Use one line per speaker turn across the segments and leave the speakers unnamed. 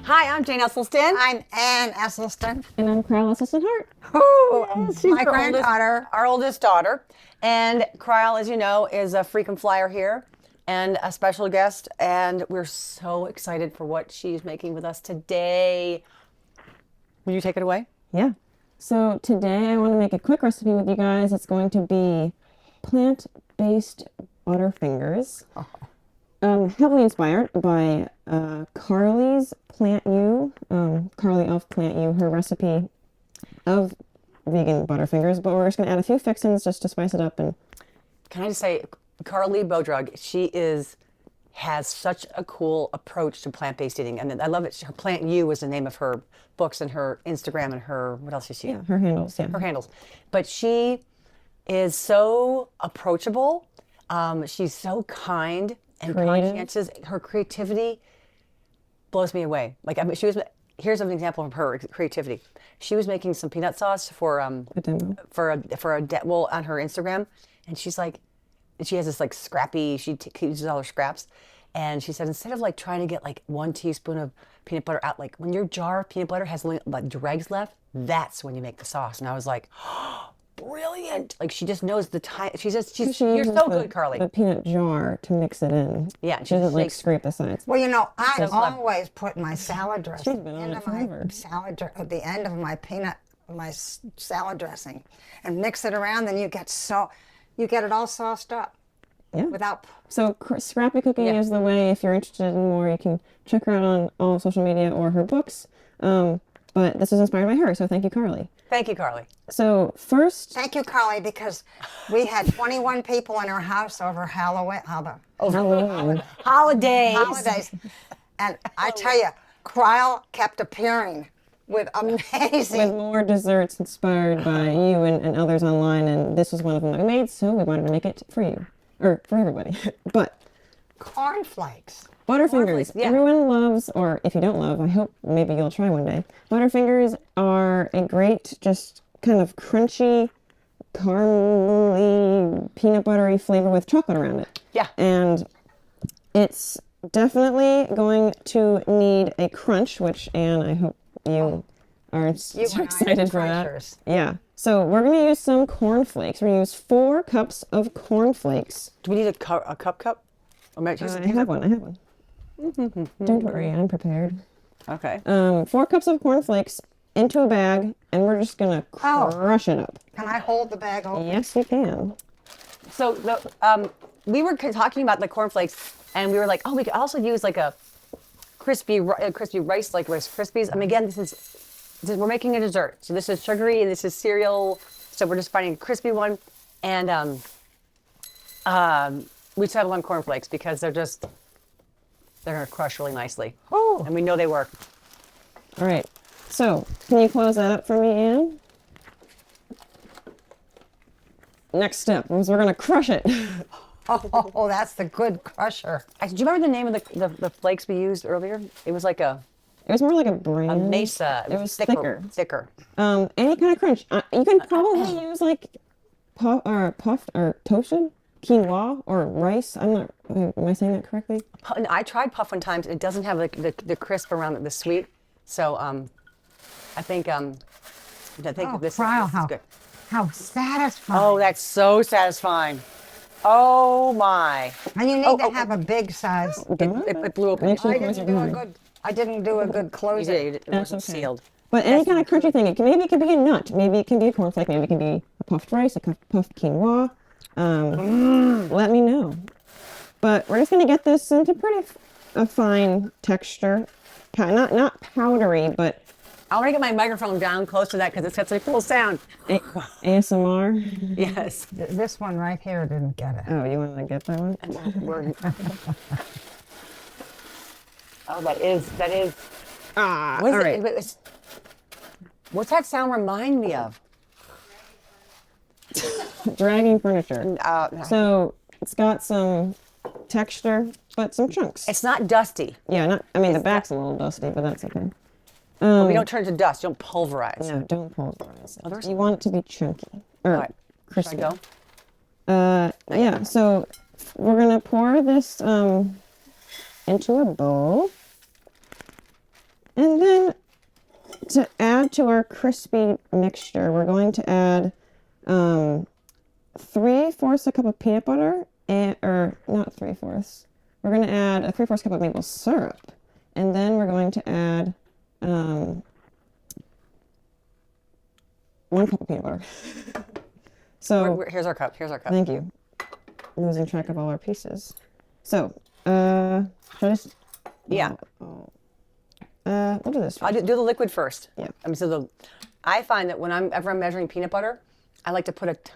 Hi, I'm Jane Esselstyn.
I'm Ann Esselstyn.
And I'm Carl Esselstyn Hart.
Oh, she's
My granddaughter.
our oldest daughter. And Cryle, as you know, is a frequent flyer here and a special guest. And we're so excited for what she's making with us today. Will you take it away?
Yeah. So today I want to make a quick recipe with you guys. It's going to be plant-based Butterfingers. Heavily inspired by Carly's Plant You, Carly of Plant You, her recipe of vegan Butterfingers. But we're just going to add a few fixins just to spice it up. And
Can I just say, Carly Bodrug, has such a cool approach to plant-based eating. And I love it. Her Plant You is the name of her books and her Instagram and her, what else is she?
yeah, her handles. Yeah.
Her handles. But she is so approachable. She's so kind and
Creative.
conscientious. Her creativity blows me away. Like, I mean, here's an example of her creativity. She was making some peanut sauce for
A demo.
well, on her Instagram, and she's like, she has this like scrappy. She uses all her scraps, and she said instead of like trying to get like 1 teaspoon of peanut butter out, like when your jar of peanut butter has like dregs left, that's when you make the sauce. And I was like, brilliant! Like she just knows the time. You're
uses
so good, Carly.
the peanut jar to mix it in.
Yeah,
She doesn't like
shakes-
scrape the sides.
Well, you know, I
So clever.
always put my salad dressing
been on
into
it forever.
my salad at the end of my salad dressing, and mix it around. Then you get it all sauced up.
Yeah.
Without.
So Scrappy Cooking
Yeah.
is the way. If you're interested in more, you can check her out on all social media or her books. But this is inspired by her, so thank you, Carly.
Thank you, Carly.
So first,
Thank you, Carly, because we had 21 people in our house over Halloween.
Halloween.
Holidays.
And I tell you, Cryle kept appearing with amazing.
with more desserts inspired by you and others online, and this was one of them that we made, so we wanted to make it for you, or for everybody. But
Cornflakes.
Butterfingers,
Cornflakes, yeah.
everyone loves, or if you don't love, I hope maybe you'll try one day. Butterfingers are a great, just kind of crunchy, caramely, peanut buttery flavor with chocolate around it.
Yeah.
And it's definitely going to need a crunch, which, Anne, I hope you are
You
so
and I are
excited for that.
crunchers.
Yeah. So we're going to use some cornflakes. We're going to use 4 cups of cornflakes.
Do we need a cup? Or might you
I have one. Don't worry, I'm prepared.
Okay.
4 cups of cornflakes into a bag, and we're just going to
Oh.
crush it up.
Can I hold the bag open?
Yes, you can.
So we were talking about the cornflakes, and we were like, oh, we could also use like a crispy rice, like Rice Krispies. I mean, again, we're making a dessert. So this is sugary, and this is cereal. So we're just finding a crispy one, and we settled on cornflakes because they're gonna crush really nicely.
Oh.
And we know they work.
All right. So, can you close that up for me, Anne? Next step is we're going to crush it.
Oh, that's the good crusher.
Do you remember the name of the flakes we used earlier? It was like a
It was more like a brand.
mesa.
It was thicker.
Thicker.
Any kind of crunch. You can probably use like puffed or toasted quinoa or rice. I'm not. Am I saying that correctly?
And I tried puff one time. It doesn't have like the crisp around it, the sweet. So I think this
Cryle,
is good.
how satisfying.
Oh, that's so satisfying. Oh my!
And you need to have a big size.
It blew open.
Make sure
I
you close
didn't
your
do a
door.
good. I didn't do a good
You
closing.
did. It wasn't
okay.
sealed.
But any kind of crunchy thing. Maybe it can be a nut. Maybe it can be a cornflake. Maybe it can be a puffed rice, a puffed quinoa. Let me know. But we're just gonna get this into a fine texture. Not powdery, but
I want to get my microphone down close to that because it's such a cool sound.
ASMR.
Yes.
This one right here didn't get it.
Oh, you want to get that one?
Oh, that is.
Ah,
What is
all
it?
right.
What's that sound remind me of?
Dragging furniture.
Uh,
So it's got some texture, but some chunks.
It's not dusty.
Yeah, not. I mean, the back's a little dusty, but that's okay.
We don't turn it to dust. You don't pulverize.
No, don't pulverize it.
there's-
You want it to be chunky or
All right. Should
crispy.
I go?
Yeah. So we're gonna pour this into a bowl. And then to add to our crispy mixture, we're going to add 3/4 a cup of peanut butter, or not 3/4. We're going to add a 3/4 cup of maple syrup. And then we're going to add 1 cup of peanut butter. So
Here's our cup. Here's our cup.
thank you. Losing track of all our pieces. So, should I just?
Yeah.
We'll do this.
I'll do the liquid first.
Yeah.
I find that whenever I'm measuring peanut butter, I like to put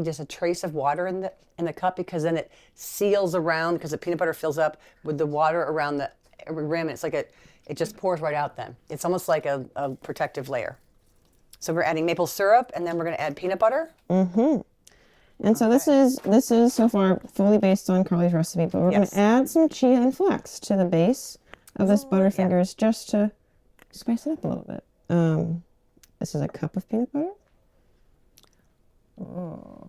just a trace of water in the cup, because then it seals around, because the peanut butter fills up with the water around the rim. And it's like it just pours right out then. It's almost like a protective layer. So we're adding maple syrup, and then we're going to add peanut butter.
Mm-hmm. And so this is so far fully based on Carly's recipe, but we're going to add some chia and flax to the base of this Butterfingers just to spice it up a little bit. This is a cup of peanut butter. Oh.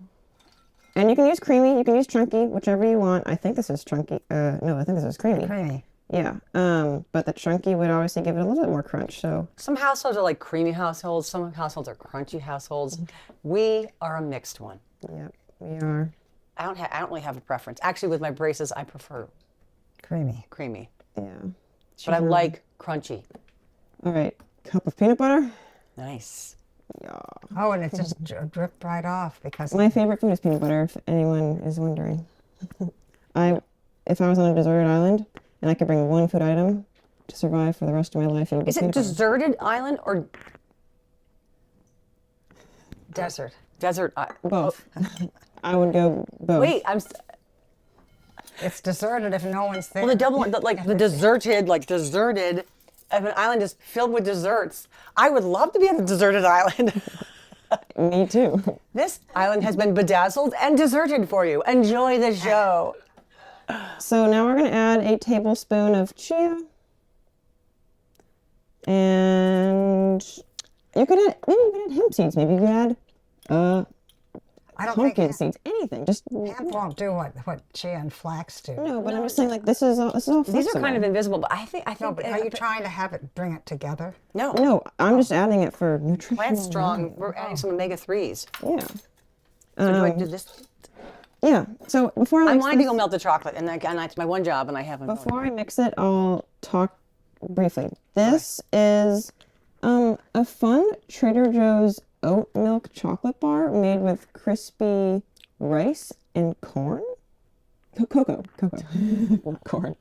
And you can use creamy, you can use chunky, whichever you want. I think this is chunky. No, I think this is creamy.
Creamy.
Yeah. But the chunky would obviously give it a little bit more crunch. So
some households are like creamy households. Some households are crunchy households. We are a mixed one.
Yep, we are.
I don't really have a preference. Actually, with my braces, I prefer
Creamy.
creamy,
Yeah.
but I like crunchy.
All right. Cup of peanut butter.
Nice.
Yeah.
Oh, and it just dripped right off because
My favorite food is peanut butter, if anyone is wondering. If I was on a deserted island and I could bring one food item to survive for the rest of my life, it would be
Is it
peanut butter.
deserted island or
desert.
desert?
Both. I would go both.
Wait,
It's deserted if no one's there.
well, the double, the deserted. If an island is filled with desserts, I would love to be on a deserted island.
Me too.
This island has been bedazzled and deserted for you. Enjoy the show.
So now we're going to add a tablespoon of chia. And you could add, maybe you could add hemp seeds. Maybe you could add
I don't think
pumpkin seeds. Anything. Just
hemp won't do what chia and flax do.
no, but I'm just saying, like, this is all
These are
flexible.
kind of invisible, but I think.
No, but are you trying to have it bring it together?
No.
No, I'm just adding it for nutrition.
Plant strong. We're adding some omega-3s.
Yeah.
So do I do this?
Yeah. So before I
I'm
mix
wanting to
this,
go melt the chocolate, and that's my one job, and I haven't.
before I mix it, I'll talk briefly. This is a fun Trader Joe's oat milk chocolate bar made with crispy rice and corn. Cocoa, not corn.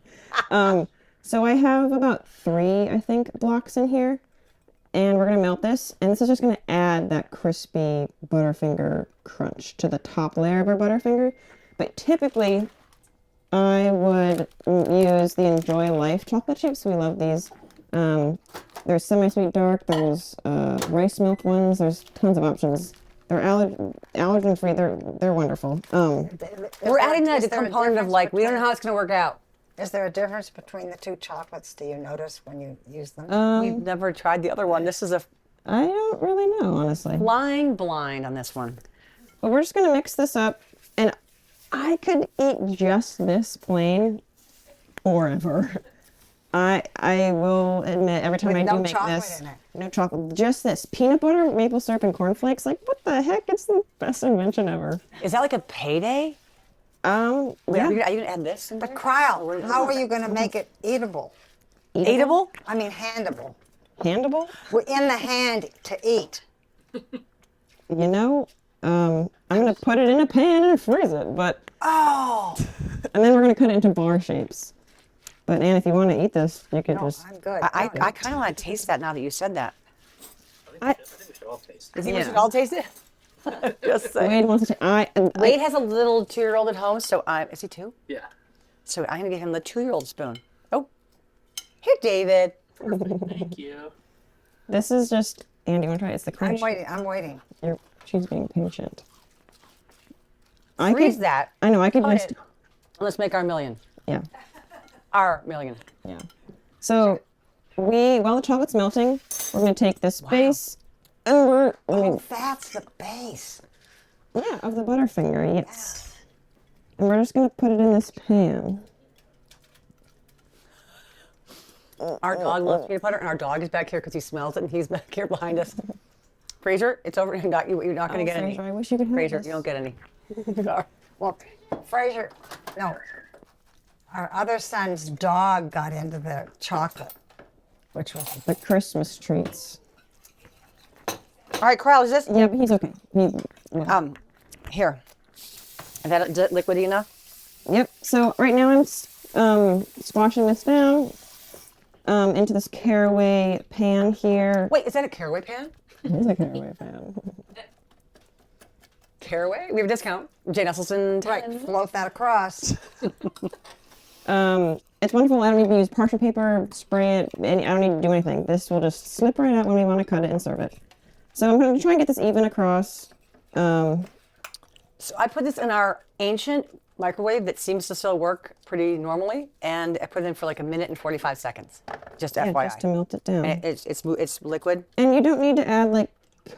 So I have about 3, I think, blocks in here, and we're gonna melt this, and this is just gonna add that crispy Butterfinger crunch to the top layer of our Butterfinger. But typically, I would use the Enjoy Life chocolate chips. We love these. There's semi-sweet dark, there's rice milk ones, there's tons of options. They're allergen free, they're wonderful.
We're adding that component of like, we don't know how it's going to work out.
Is there a difference between the two chocolates? Do you notice when you use them?
We've never tried the other one. This is a
I don't really know, honestly.
flying blind on this one.
But we're just gonna mix this up, and I could eat just this plain forever. I will admit, every time
With
I
no
do make
chocolate
this,
in it.
no chocolate, just this peanut butter, maple syrup, and cornflakes. Like, what the heck? It's the best invention ever.
Is that like a payday?
Yeah.
Are you going to add this? In
But
there?
Kyle, how are you going to make it eatable?
Eatable?
I mean, handable.
Handable.
We're in the hand to eat.
You know, I'm gonna put it in a pan and freeze it, but
Oh,
and then we're gonna cut it into bar shapes. But Anne, if you want to eat this, you could
no,
just.
I'm good.
I kind of want to taste that now that you said that.
I think we should all taste it.
Does he we
Yeah.
should all taste it? Just saying.
Wade wants to.
Wade has a little 2-year-old at home, so is he 2?
Yeah.
So I'm going to give him the 2-year-old spoon. Oh, here, David.
Thank you.
This is just. Anne, do you want to try it? It's the
I'm
crunch.
waiting. I'm waiting.
She's being patient.
Freeze that.
I know. I could
Cut
just.
it. Let's make our million.
Yeah.
Our million.
Yeah. So while the chocolate's melting, we're gonna take this base and
Oh, that's the base.
of the Butterfinger, yes. And we're just gonna put it in this pan.
Our dog loves peanut butter, and our dog is back here because he smells it, and he's back here behind us. Fraser, it's over. You're not going to get any.
Fraser, I wish you could have
Fraser,
this.
you don't get any.
Well, Fraser, no. Our other son's dog got into the chocolate, which was
The Christmas treats.
All right, Carl, is this?
Yeah, but he's okay.
Here. Is that liquidy enough?
Yep. So right now I'm squashing this down into this caraway pan here.
Wait, is that a caraway pan?
It is a caraway pan.
Caraway? We have a discount. Jane Esselstyn. 10.
right. Float that across.
It's wonderful. I don't need to use parchment paper, spray it. I don't need to do anything. This will just slip right out when we want to cut it and serve it. So I'm going to try and get this even across.
So I put this in our ancient microwave that seems to still work pretty normally, and I put it in for like 1 minute and 45 seconds. Just
Yeah,
FYI.
just to melt it down.
And it's liquid.
And you don't need to add like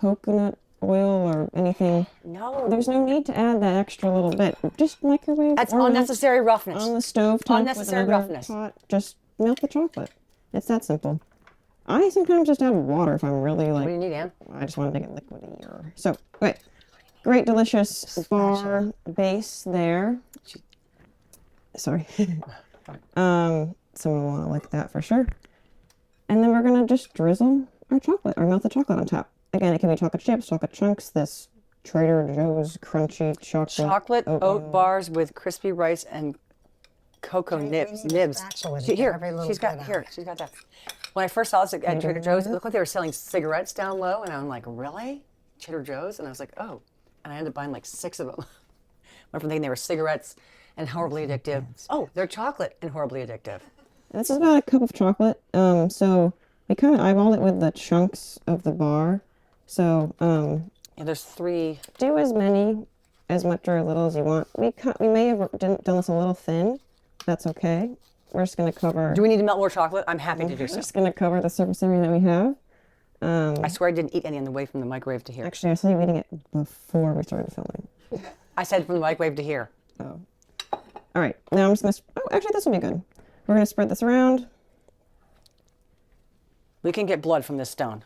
coconut oil or anything.
No.
There's no need to add that extra little bit. Just microwave.
That's
or melt
unnecessary roughness.
on the stove top
Unnecessary
with another
roughness.
pot. Just melt the chocolate. It's that simple. I sometimes just add water if I'm really
What do you
like,
need, Ann?
I just want to make it liquidier. So, okay. Great, delicious bar base there. Sorry. Someone will want to like that for sure. And then we're going to just drizzle our chocolate or melt the chocolate on top. Again, it can be chocolate chips, chocolate chunks, this Trader Joe's crunchy
Chocolate oat bars with crispy rice and cocoa
we
nibs.
need a
Nibs.
spatula to
She,
get
here,
every little
she's got
bit out.
here. She's got that. When I first saw this at Trader Joe's, it looked like they were selling cigarettes down low, and I'm like, really? Trader Joe's? And I was like, oh. And I ended up buying like 6 of them. Went from thinking they were cigarettes and horribly addictive. Oh, they're chocolate and horribly addictive.
And this is about a cup of chocolate. So we kind of eyeballed it with the chunks of the bar. So
Yeah, there's 3.
do as much or as little as you want. We may have done this a little thin. That's okay. We're just going to cover.
Do we need to melt more chocolate? I'm happy to do so.
Just going to cover the surface area that we have.
I swear I didn't eat any on the way from the microwave to here.
Actually, I saw you eating it before we started filming.
I said from the microwave to here.
Oh. All right. Now I'm just going to. Oh, actually, this will be good. We're going to spread this around.
We can get blood from this stone.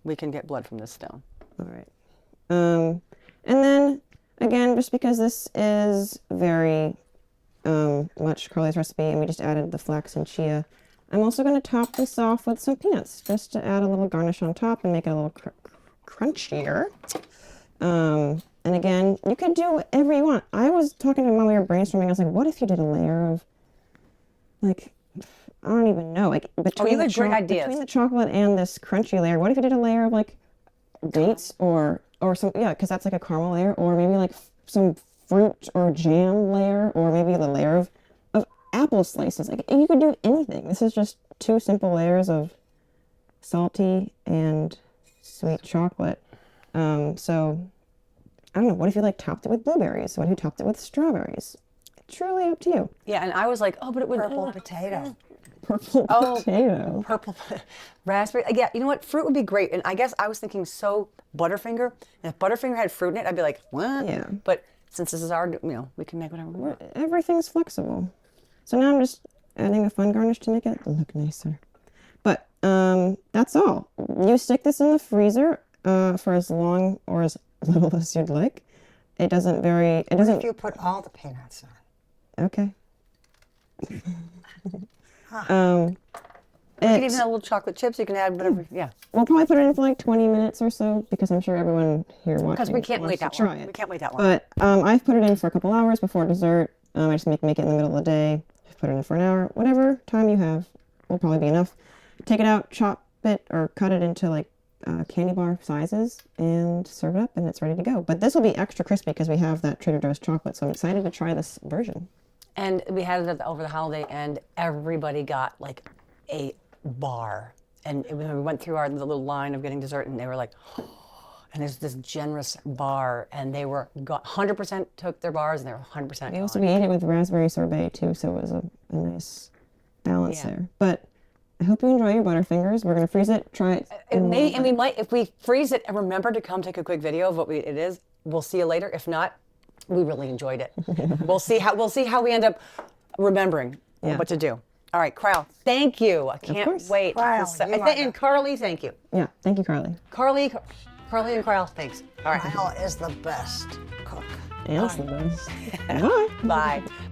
We can get blood from this stone.
All right. And then again, just because this is very much Carly's recipe, and we just added the flax and chia, I'm also going to top this off with some peanuts, just to add a little garnish on top and make it a little crunchier. And again, you can do whatever you want. I was talking to Mom, we were brainstorming. I was like, what if you did a layer of, like, I don't even know, like between,
you had great ideas.
between the chocolate and this crunchy layer, what if you did a layer of like dates or some, yeah, because that's like a caramel layer, or maybe like some fruit or jam layer, or maybe the layer of apple slices. Like, you could do anything. This is just 2 simple layers of salty and sweet chocolate. So I don't know, what if you like topped it with blueberries? What if you topped it with strawberries? Truly up to you.
Yeah, and I was like, oh, but it would.
Purple potato.
Purple potato.
Purple raspberry. Yeah, you know what? Fruit would be great. And I guess I was thinking Butterfinger. And if Butterfinger had fruit in it, I'd be like, what?
Yeah.
But since this is our, we can make whatever we want.
Everything's flexible. So now I'm just adding a fun garnish to make it look nicer. But that's all. You stick this in the freezer for as long or as little as you'd like. It doesn't vary. It
What
doesn't.
if you put all the peanuts on?
Okay.
You can even add little chocolate chips. You can add whatever. Yeah.
We'll probably put it in for like 20 minutes or so, because I'm sure everyone here wants
Because we can't wait that
try
long.
it.
We can't wait that long.
But I've put it in for a couple hours before dessert. I just make it in the middle of the day. Put it in for an hour. Whatever time you have will probably be enough. Take it out, chop it, or cut it into like candy bar sizes, and serve it up, and it's ready to go. But this will be extra crispy because we have that Trader Joe's chocolate, so I'm excited to try this version.
And we had it over the holiday, and everybody got like a bar. And we went through the little line of getting dessert, and they were like, and there's this generous bar, and they were 100% took their bars, and they were 100%
We also
gone.
ate it with raspberry sorbet too, so it was a nice balance
Yeah.
there. But I hope you enjoy your Butterfingers. We're gonna freeze it, try it.
And we might, if we freeze it and remember to come take a quick video of what it is, we'll see you later. If not, we really enjoyed it. We'll see how we end up remembering what to do. All right, Kyle, thank you. I can't
course.
wait.
Kyle, you are
And Carly, thank you.
Yeah, thank you, Carly.
Carly and Kyle, thanks. All right,
Kyle is the best cook.
And Bye.
bye.